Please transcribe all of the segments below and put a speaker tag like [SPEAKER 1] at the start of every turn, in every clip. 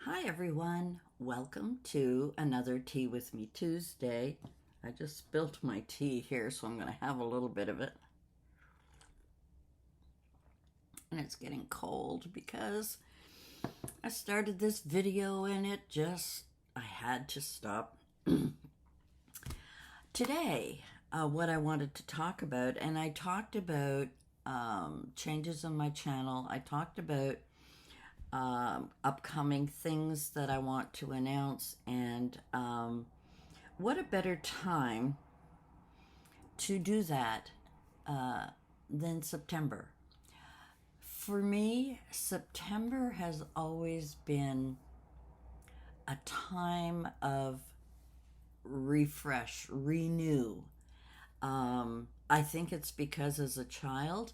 [SPEAKER 1] Hi, everyone. Welcome to another Tea with Me Tuesday. I just spilt my tea here, so I'm going to have a little bit of it. And it's getting cold because I started this video and I had to stop. Today, what I wanted to talk about, and I talked about changes on my channel, I talked about upcoming things that I want to announce, and what a better time to do that than September. For me, September has always been a time of refresh, renew. I think it's because as a child,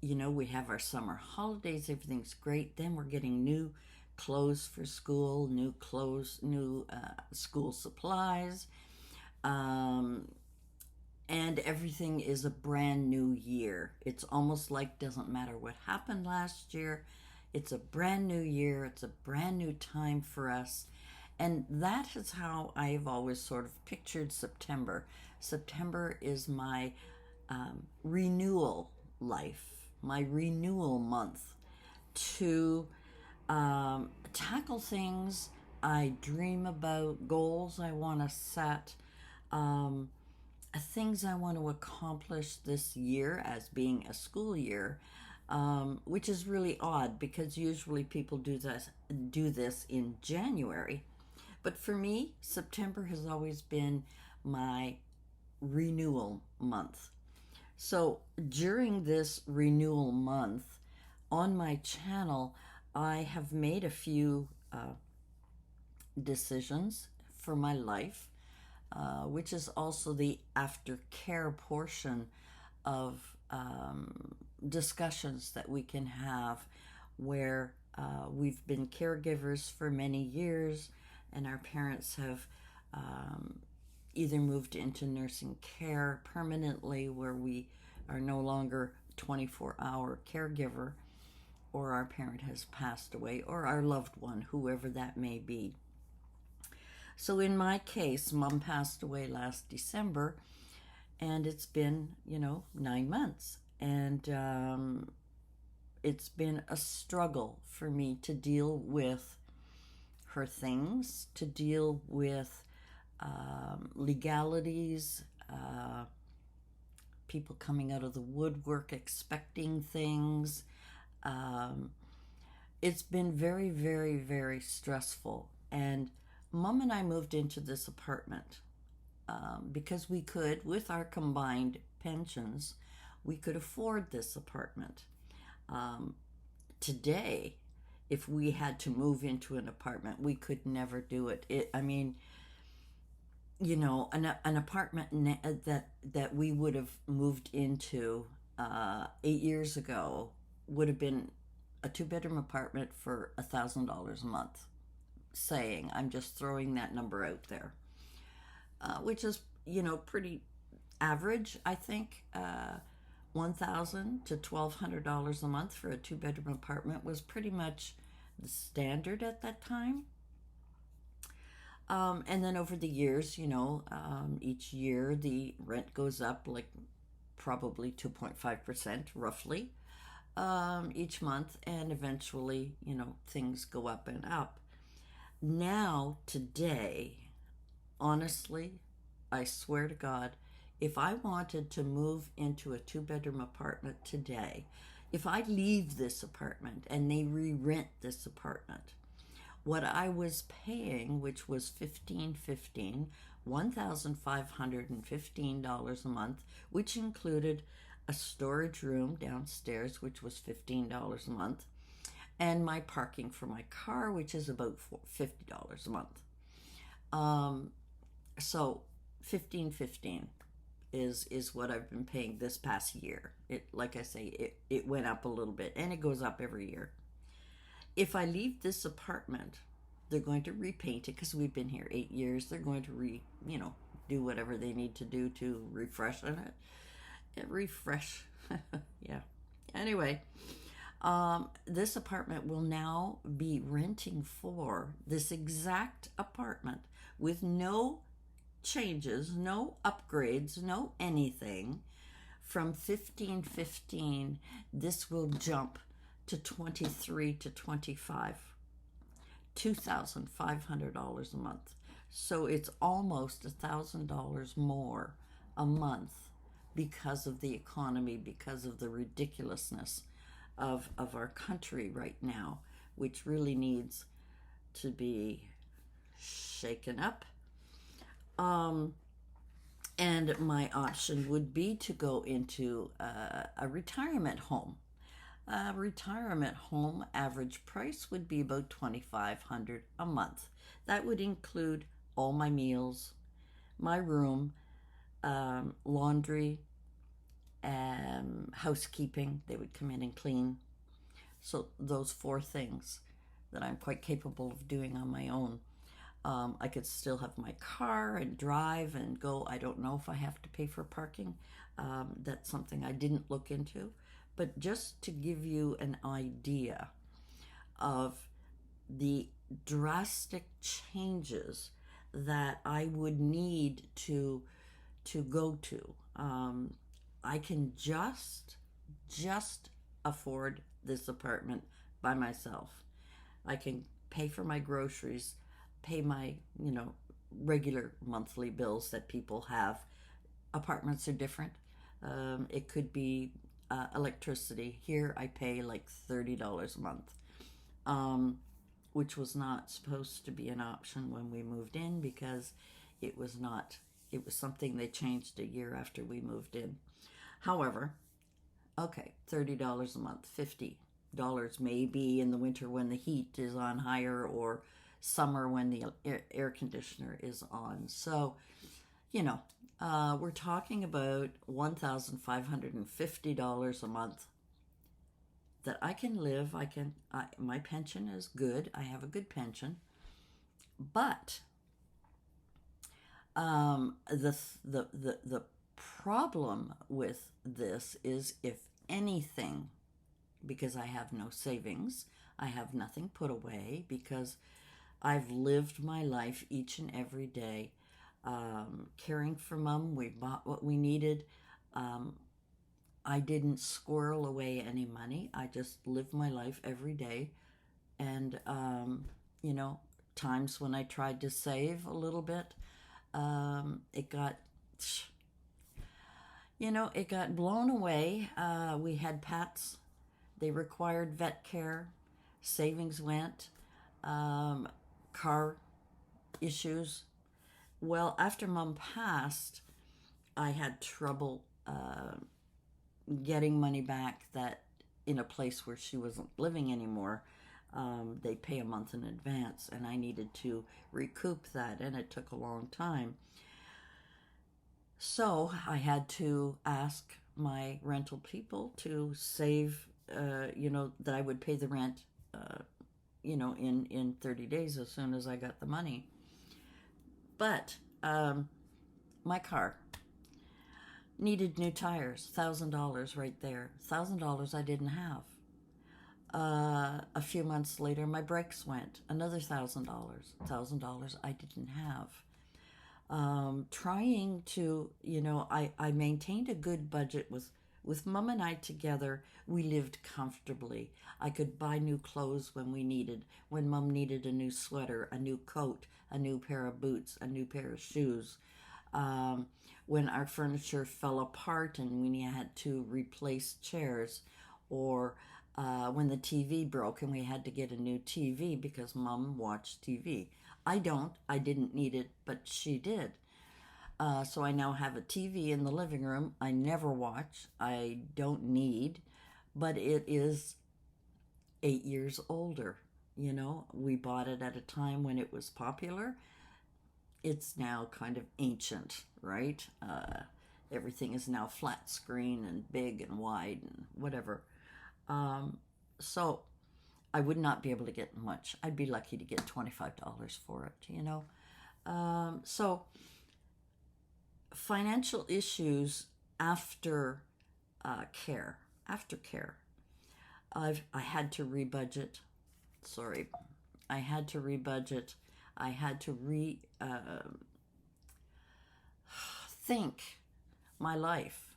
[SPEAKER 1] we have our summer holidays, everything's great. Then we're getting new clothes for school, new clothes, new school supplies. Um, and everything is a brand new year. It's almost like doesn't matter what happened last year. It's a brand new year. It's a brand new time for us. And that is how I've always sort of pictured September. September is my renewal life, my renewal month to tackle things I dream about, goals I want to set, um, things I want to accomplish this year as being a school year, which is really odd because usually people do this in January. But for me, September has always been my renewal month. So during this renewal month on my channel, I have made a few decisions for my life, which is also the aftercare portion of discussions that we can have where we've been caregivers for many years and our parents have either moved into nursing care permanently where we are no longer 24-hour caregiver, or our parent has passed away, or our loved one, whoever that may be. So in my case, mom passed away last December, and it's been, 9 months. And it's been a struggle for me to deal with her things, to deal with legalities, people coming out of the woodwork expecting things. Um, it's been very, very, very stressful. And Mom and I moved into this apartment because we could, with our combined pensions, we could afford this apartment. Um, Today, if we had to move into an apartment, we could never do it. I mean, an apartment that we would have moved into 8 years ago would have been a two-bedroom apartment for $1,000 a month. Saying, I'm just throwing that number out there, which is pretty average, I think. $1,000 to $1,200 a month for a two-bedroom apartment was pretty much the standard at that time. And then over the years, each year the rent goes up like probably 2.5% roughly each month, and eventually, things go up and up. Now, today, honestly, I swear to God, if I wanted to move into a two-bedroom apartment today, if I leave this apartment and they re-rent this apartment, what I was paying, which was $1,515 a month, which included a storage room downstairs, which was $15 a month, and my parking for my car, which is about $50 a month. So 15 is what I've been paying this past year. It, like I say, it went up a little bit, and it goes up every year. If I leave this apartment, they're going to repaint it because we've been here 8 years. They're going to do whatever they need to do to refresh on it. Refresh, yeah. Anyway, This apartment will now be renting for this exact apartment with no changes, no upgrades, no anything. From 1515, this will jump to 23 to 25, $2,500 a month. So it's almost $1,000 more a month because of the economy, because of the ridiculousness of our country right now, which really needs to be shaken up. Um, and my option would be to go into a retirement home. A retirement home average price would be about $2,500 a month. That would include all my meals, my room, laundry, housekeeping. They would come in and clean. So those four things that I'm quite capable of doing on my own. I could still have my car and drive and go. I don't know if I have to pay for parking. That's something I didn't look into. But just to give you an idea of the drastic changes that I would need to go to, I can just afford this apartment by myself. I can pay for my groceries, pay my, regular monthly bills that people have. Apartments are different. It could be electricity. Here I pay like $30 a month, which was not supposed to be an option when we moved in because it was not. It was something they changed a year after we moved in. However, okay, $30 a month, $50 maybe in the winter when the heat is on higher, or summer when the air conditioner is on. So, we're talking about $1,550 a month that I can live. My pension is good. I have a good pension, but the problem with this is, if anything, because I have no savings, I have nothing put away because I've lived my life each and every day, caring for Mom. We bought what we needed. I didn't squirrel away any money. I just lived my life every day. And, times when I tried to save a little bit, it got blown away. We had pets. They required vet care. Savings went. Car issues. Well, after Mom passed, I had trouble getting money back that in a place where she wasn't living anymore. They pay a month in advance, and I needed to recoup that, and it took a long time. So I had to ask my rental people to save, that I would pay the rent, in 30 days as soon as I got the money. But my car needed new tires, $1,000 right there. $1,000 I didn't have. A few months later, my brakes went, another $1,000. $1,000 I didn't have. Trying to, I maintained a good budget with Mom and I together. We lived comfortably. I could buy new clothes when we needed. When Mom needed a new sweater, a new coat, a new pair of boots, a new pair of shoes. When our furniture fell apart and we had to replace chairs, or when the TV broke and we had to get a new TV because Mom watched TV. I didn't need it, but she did. So I now have a TV in the living room. I never watch. I don't need, but it is 8 years older. We bought it at a time when it was popular. It's now kind of ancient, right? Everything is now flat screen and big and wide and whatever. So I would not be able to get much. I'd be lucky to get $25 for it, So financial issues after care. I had to rebudget. Sorry, I had to rebudget. I had to think my life,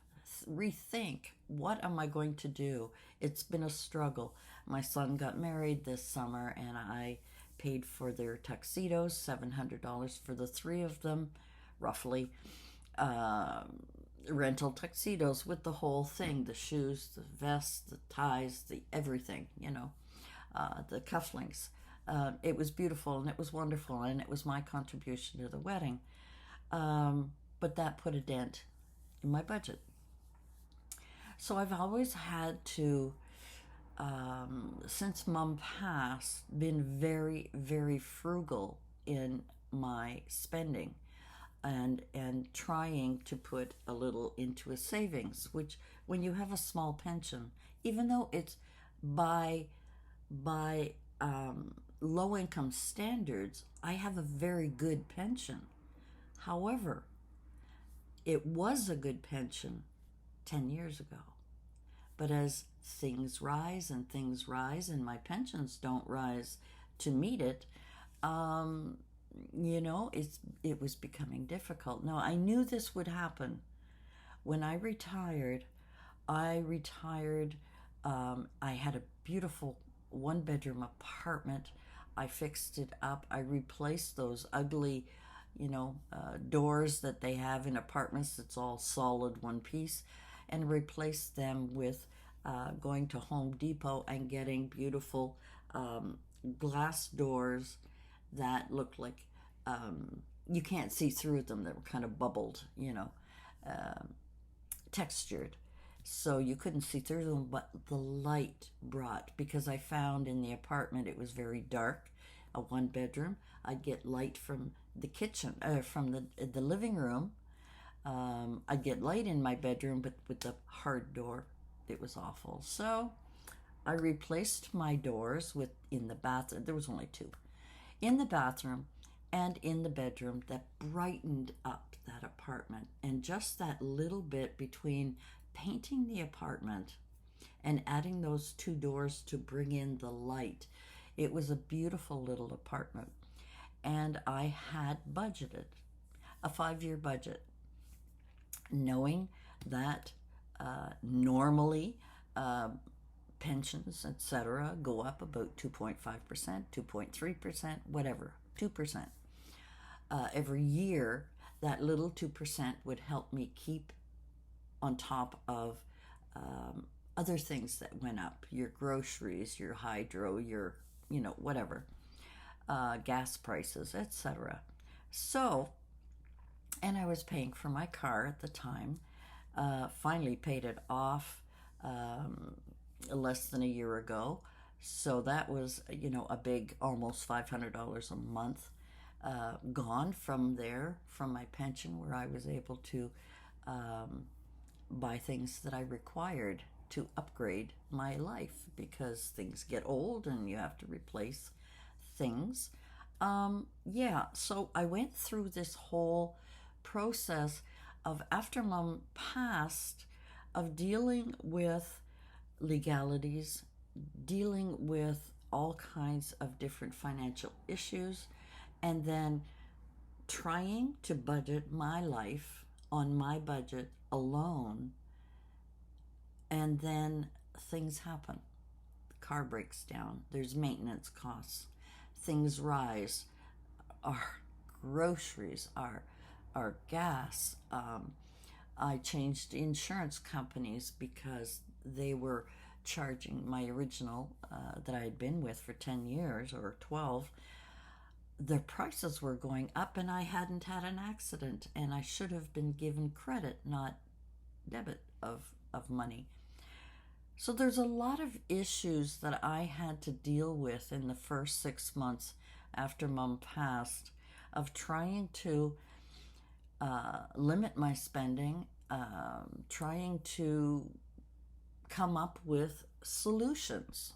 [SPEAKER 1] rethink what am I going to do. It's been a struggle. My son got married this summer, and I paid for their tuxedos, $700 for the three of them, roughly. Uh, Rental tuxedos with the whole thing, the shoes, the vests, the ties, the everything, the cufflinks. It was beautiful and it was wonderful, and it was my contribution to the wedding. But that put a dent in my budget. So I've always had to, since mom passed, been very, very frugal in my spending, and trying to put a little into a savings, which when you have a small pension, even though it's by low income standards, I have a very good pension. However, it was a good pension 10 years ago. But as things rise and my pensions don't rise to meet it, it was becoming difficult. Now, I knew this would happen. When I retired, I had a beautiful one-bedroom apartment. I fixed it up. I replaced those ugly, doors that they have in apartments. It's all solid one piece, and replaced them with going to Home Depot and getting beautiful glass doors that looked like you can't see through them. They were kind of bubbled, textured. So you couldn't see through them, but the light brought, because I found in the apartment it was very dark, a one bedroom. I'd get light from the kitchen, from the living room. I'd get light in my bedroom, but with the hard door, it was awful. So I replaced my doors in the bathroom. There was only two. In the bathroom and in the bedroom, that brightened up that apartment. And just that little bit between painting the apartment and adding those two doors to bring in the light, it was a beautiful little apartment. And I had budgeted a 5-year budget, knowing that normally pensions, etc., go up about 2.5%, 2.3%, whatever, 2%. Every year, that little 2% would help me keep on top of other things that went up, your groceries, your hydro, your, whatever, gas prices, etc. So, and I was paying for my car at the time, finally paid it off less than a year ago. So that was, a big, almost $500 a month gone from there, from my pension, where I was able to buy things that I required to upgrade my life, because things get old and you have to replace things. So I went through this whole process of, after mom passed, of dealing with legalities, dealing with all kinds of different financial issues, and then trying to budget my life on my budget alone. And then things happen. The car breaks down. There's maintenance costs. Things rise. Our groceries, our gas. I changed insurance companies because they were charging my original that I had been with for 10 years or 12. The prices were going up, and I hadn't had an accident, and I should have been given credit, not debit of money. So there's a lot of issues that I had to deal with in the first 6 months after mom passed, of trying to limit my spending, trying to come up with solutions.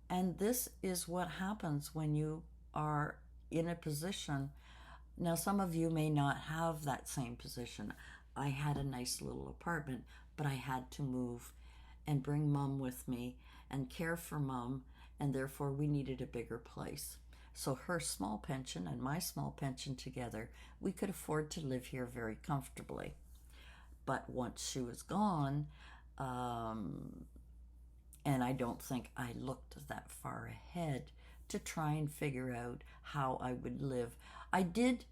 [SPEAKER 1] And this is what happens when you are in a position. Now, some of you may not have that same position. I had a nice little apartment, but I had to move and bring mom with me and care for Mom, and therefore we needed a bigger place. So her small pension and my small pension together, we could afford to live here very comfortably. But once she was gone, um, and I don't think I looked that far ahead to try and figure out how I would live. I did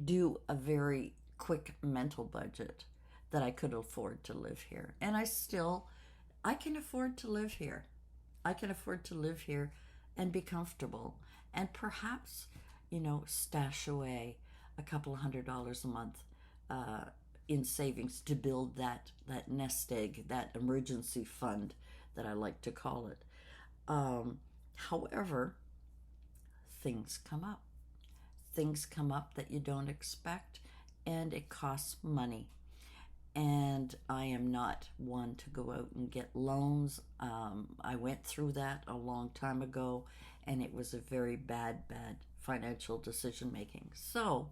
[SPEAKER 1] do a very quick mental budget that I could afford to live here. And I can afford to live here. I can afford to live here and be comfortable and perhaps, stash away a couple of $100 a month uh, in savings to build that nest egg, that emergency fund that I like to call it. However, things come up. Things come up that you don't expect, and it costs money. And I am not one to go out and get loans. I went through that a long time ago, and it was a very bad financial decision making. So,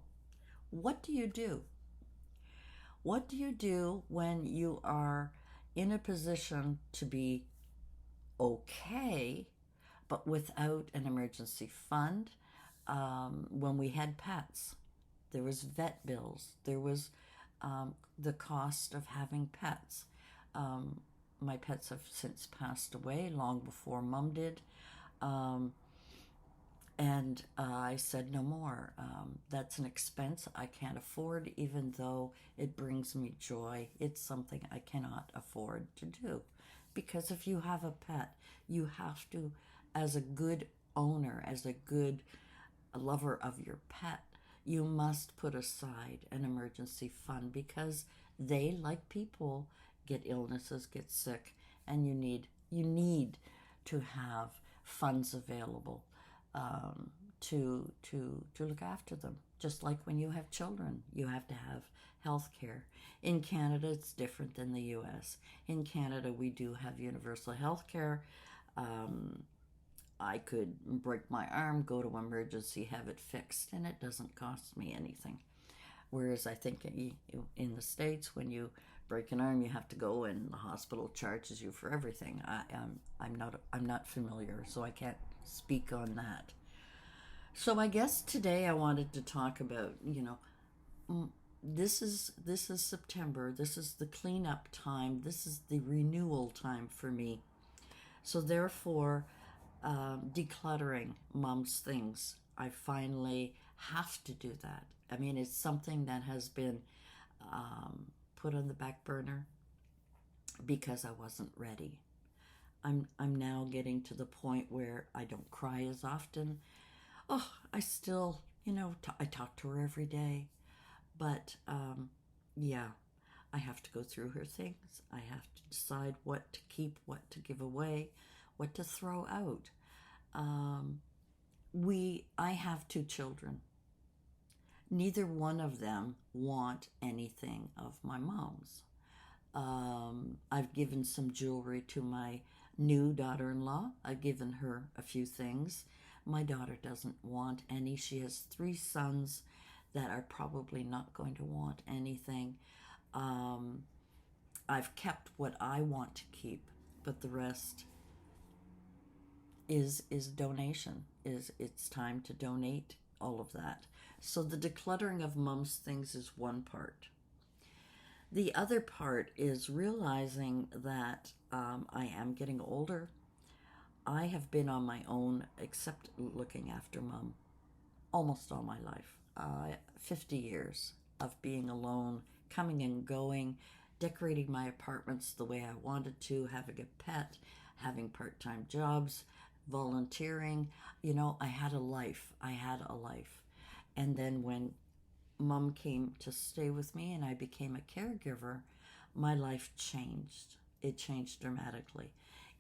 [SPEAKER 1] what do you do? What do you do when you are in a position to be okay, but without an emergency fund? When we had pets, there was vet bills. There was the cost of having pets. My pets have since passed away long before Mom did. Um, and I said no more. That's an expense I can't afford, even though it brings me joy. It's something I cannot afford to do. Because if you have a pet, you have to, as a good owner, as a good lover of your pet, you must put aside an emergency fund because they, like people, get illnesses, get sick, and you need to have funds available to look after them. Just like when you have children, you have to have health care. In Canada, it's different than the U.S. In Canada, we do have universal health care. I could break my arm, go to emergency, have it fixed, and it doesn't cost me anything. Whereas I think in the States, when you break an arm, you have to go and the hospital charges you for everything. I'm not familiar, so I can't speak on that. So I guess today I wanted to talk about, this is September. This is the cleanup time. This is the renewal time for me. So therefore, decluttering Mom's things, I finally have to do that. I mean, it's something that has been put on the back burner because I wasn't ready. I'm now getting to the point where I don't cry as often. Oh, I still, I talk to her every day, but yeah, I have to go through her things. I have to decide what to keep, what to give away, what to throw out. Um, I have two children. Neither one of them want anything of my mom's. I've given some jewelry to my new daughter-in-law. I've given her a few things. My daughter doesn't want any. She has three sons that are probably not going to want anything. Um, I've kept what I want to keep, but the rest is donation. It's time to donate all of that. So the decluttering of Mom's things is one part. The other part is realizing that I am getting older. I have been on my own, except looking after Mom, almost all my life. 50 years of being alone, coming and going, decorating my apartments the way I wanted to, having a pet, having part-time jobs, volunteering. I had a life. And then when Mom came to stay with me and I became a caregiver, my life changed. It changed dramatically.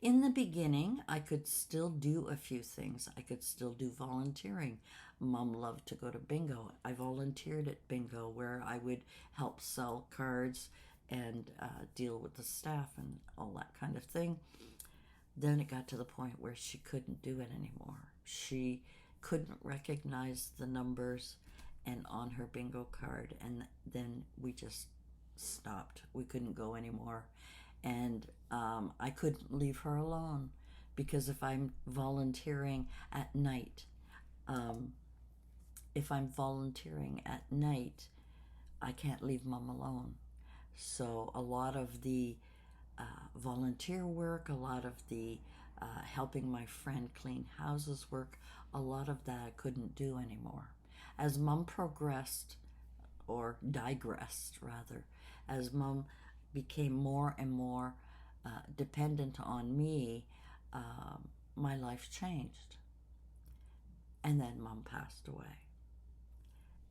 [SPEAKER 1] In the beginning, I could still do a few things. I could still do volunteering. Mom loved to go to bingo. I volunteered at bingo where I would help sell cards and deal with the staff and all that kind of thing. Then it got to the point where she couldn't do it anymore. She couldn't recognize the numbers and on her bingo card, and then we just stopped. We couldn't go anymore. And I couldn't leave her alone because um, if I'm volunteering at night, I can't leave mom alone. So a lot of the volunteer work, a lot of the helping my friend clean houses work, a lot of that I couldn't do anymore. As mom progressed, or digressed rather, as mom became more and more dependent on me, my life changed. And then mom passed away.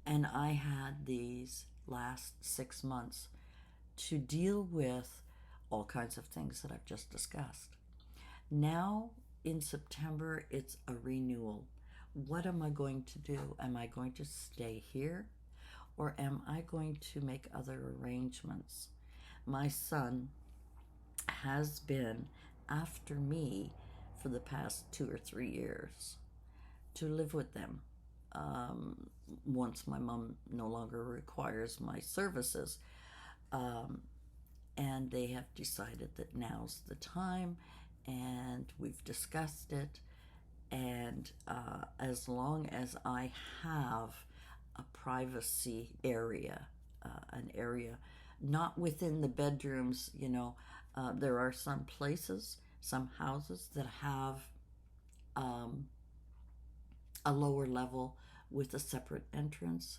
[SPEAKER 1] And I had these last 6 months to deal with all kinds of things that I've just discussed. Now in September, it's a renewal. What am I going to do? Am I going to stay here, or am I going to make other arrangements? My son has been after me for the past 2 or 3 years to live with them. Um, Once my mom no longer requires my services, um, and they have decided that now's the time, and we've discussed it. And as long as I have a privacy area, an area not within the bedrooms, there are some places, some houses that have um, a lower level with a separate entrance,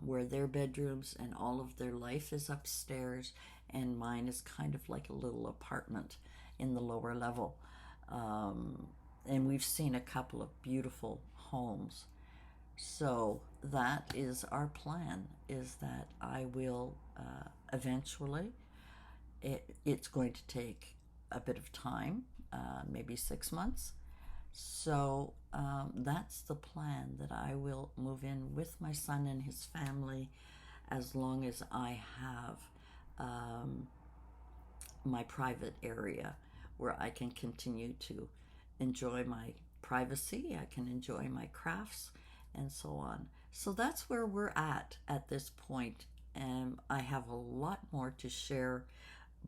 [SPEAKER 1] where their bedrooms and all of their life is upstairs, and mine is kind of like a little apartment in the lower level. Um, and we've seen a couple of beautiful homes. So that is our plan, is that I will eventually, it's going to take a bit of time, maybe 6 months. So that's the plan, that I will move in with my son and his family as long as I have um, my private area where I can continue to enjoy my privacy, I can enjoy my crafts, and so on. So that's where we're at this point. And I have a lot more to share,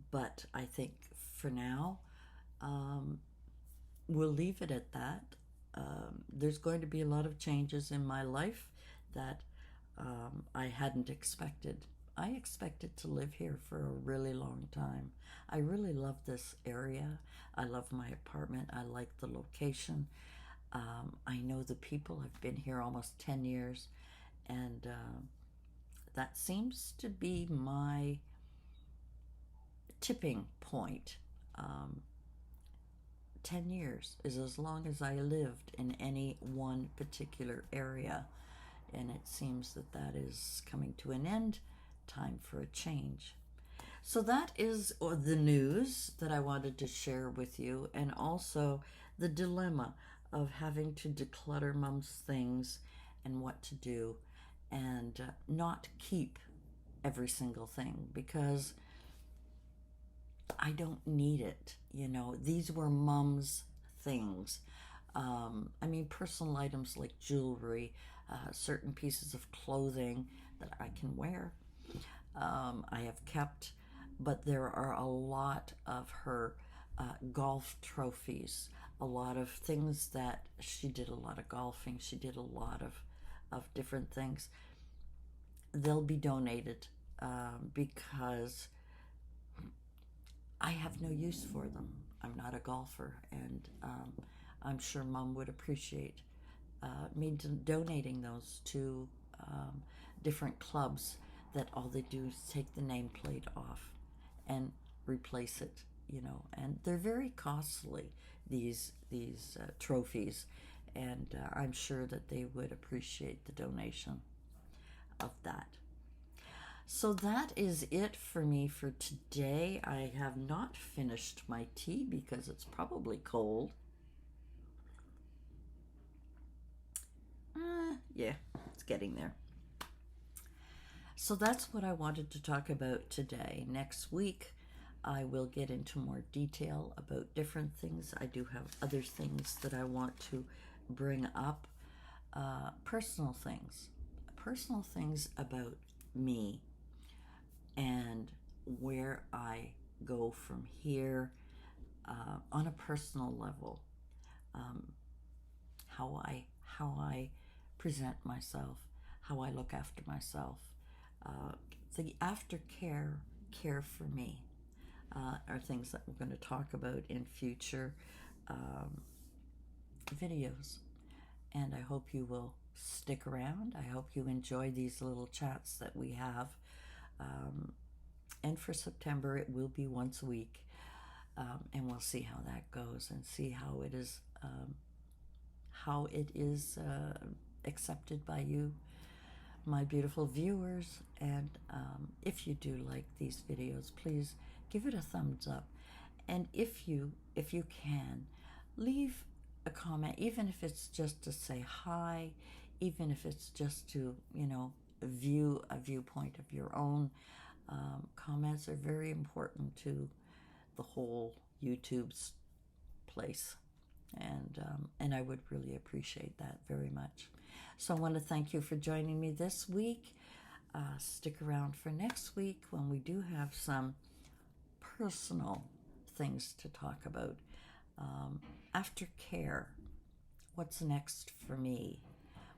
[SPEAKER 1] but I think for now, um, we'll leave it at that. There's going to be a lot of changes in my life that I hadn't expected. I expected to live here for a really long time. I really love this area. I love my apartment. I like the location. I know the people. I've been here almost 10 years, and that seems to be my tipping point. Um, 10 years is as long as I lived in any one particular area, and it seems that that is coming to an end. Time for a change. So that is the news that I wanted to share with you, and also the dilemma of having to declutter mom's things and what to do, and not keep every single thing because I don't need it. These were mom's things. I mean, personal items like jewelry, certain pieces of clothing that I can wear, I have kept, but there are a lot of her golf trophies, a lot of things that she did, a lot of golfing, she did a lot of different things. They'll be donated because I have no use for them. I'm not a golfer, and I'm sure mom would appreciate me donating those to different clubs that all they do is take the nameplate off and replace it, and they're very costly, these trophies, and I'm sure that they would appreciate the donation of that. So that is it for me for today. I have not finished my tea because it's probably cold. Yeah, it's getting there. So that's what I wanted to talk about today. Next week, I will get into more detail about different things. I do have other things that I want to bring up. Personal things about me and where I go from here on a personal level. Um, how I present myself, how I look after myself. The aftercare care for me are things that we're going to talk about in future um, videos. And I hope you will stick around. I hope you enjoy these little chats that we have. And for September, it will be once a week. And we'll see how that goes and see how it is accepted by you, my beautiful viewers. And if you do like these videos, please give it a thumbs up. And if you can, leave a comment, even if it's just to say hi, even if it's just to, view a viewpoint of your own. Comments are very important to the whole YouTube's place. And I would really appreciate that very much. So I want to thank you for joining me this week. Stick around for next week when we do have some personal things to talk about. Aftercare. What's next for me?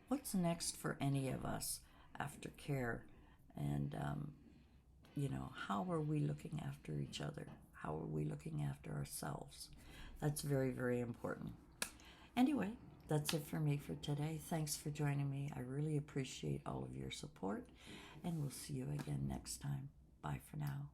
[SPEAKER 1] What's next for any of us after care? And, how are we looking after each other? How are we looking after ourselves? That's very, very important. Anyway, that's it for me for today. Thanks for joining me. I really appreciate all of your support, and we'll see you again next time. Bye for now.